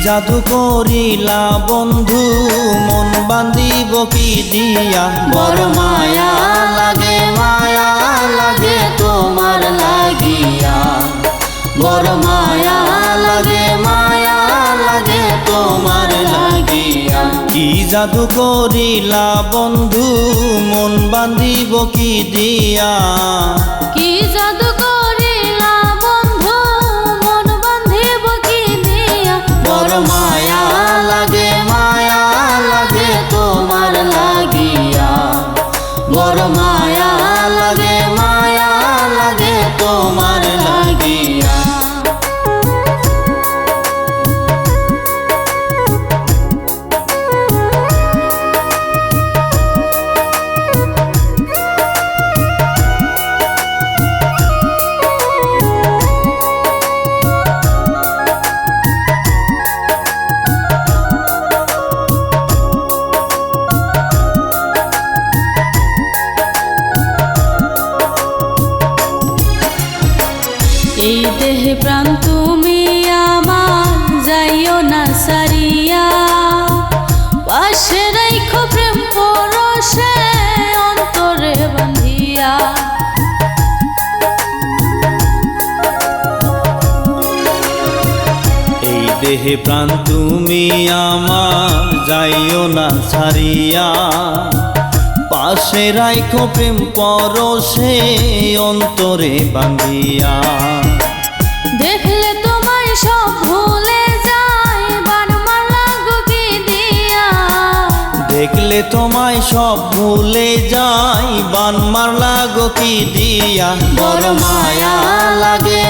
জাদু করিলা বন্ধু মন বাঁধিব কি দিয়া, বড় মায়া লাগে তোমার লাগিয়া, বড় মায়া লাগে তোমার লাগিয়া। কি জাদু করিলা বন্ধু মন বাঁধিব কি দিয়া, কি জাদু করিলা বন্ধু মন বাঁধিব কি দিয়া, বড় মায়া লাগে তোমার লাগিয়া, বড় মায়া লাগে তোমার লাগিয়া। এই দেহে প্রাণ তুমি আমার, যাইও না সারিয়া, পাশে রাইখো প্রেম পরশে অন্তরে বাঁধিয়া। এই দেহে প্রাণ তুমি আমার, যাইও না ছাড়িয়া, পাশে রাইখো প্রেম পরশে অন্তরে বাঁধিয়া। দেখলে তোমায় সব ভুলে যাই, বান মারলা গো কি দিয়া, দেখলে তোমায় সব ভুলে যাই, বান মারলা গো কি দিয়া। বড় মায়া লাগে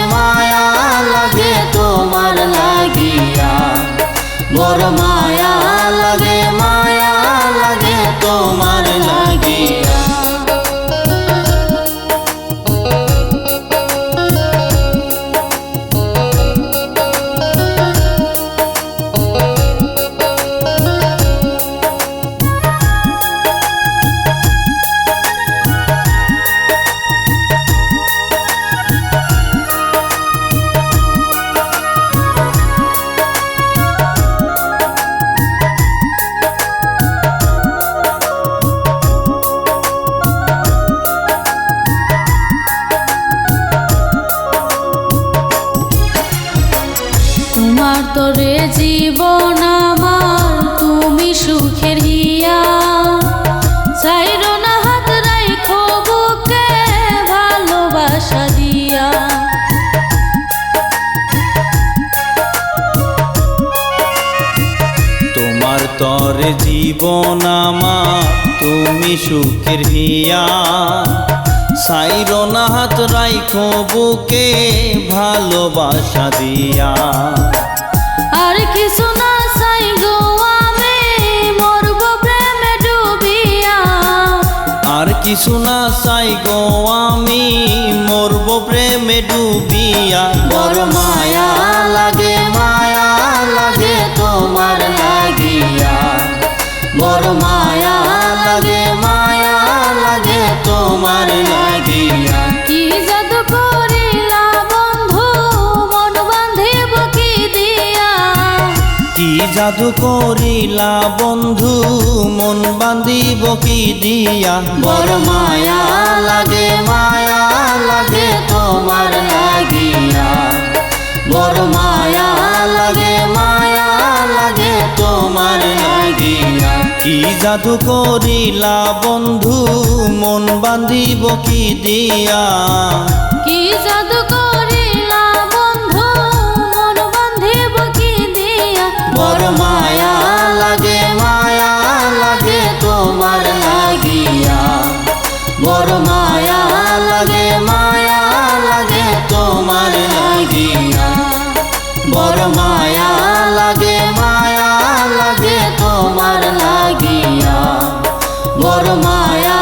তোমার লাগিয়া, বড় মায়া লাগে তোমার লাগিয়া। তোমার তরে জীবন আমার, তুমি সুখের হিয়া, চাইরো না হাত রাইখো বুকে ভালোবাসা দিয়া। তোমার তরে জীবন আমার, তুমি সুখের হিয়া, সাইরো না হাত রাইখো বুকে ভালোবাসা দিয়া। আর কিছু না চাই গো আমি, মরব প্রেমে ডুবিয়া, আর কিছু না চাই গো আমি, মরব প্রেমে ডুবিয়া। বড় মায়া লাগে তোমার লাগিয়া, বড় মায়া লাগে তোমার লাগিয়া। কি জাদু করিলা বন্ধু মন বাঁধিব কি দিয়া, কি জাদু করিলা বন্ধু মন বাঁধিব কি দিয়া। বড় মায়া লাগে তোমার লাগিয়া, বড় মায়া লাগে তোমার লাগিয়া। কি জাদু করিলা বন্ধু মন বাঁধিব কি দিয়া, কি জাদু করিলা বন্ধু মন বাঁধিব কি দিয়া, বড় মায়া মায়া লাগে তোমার লাগিয়া, বড় মায়া লাগে তোমার লাগিয়া, বড় মায়া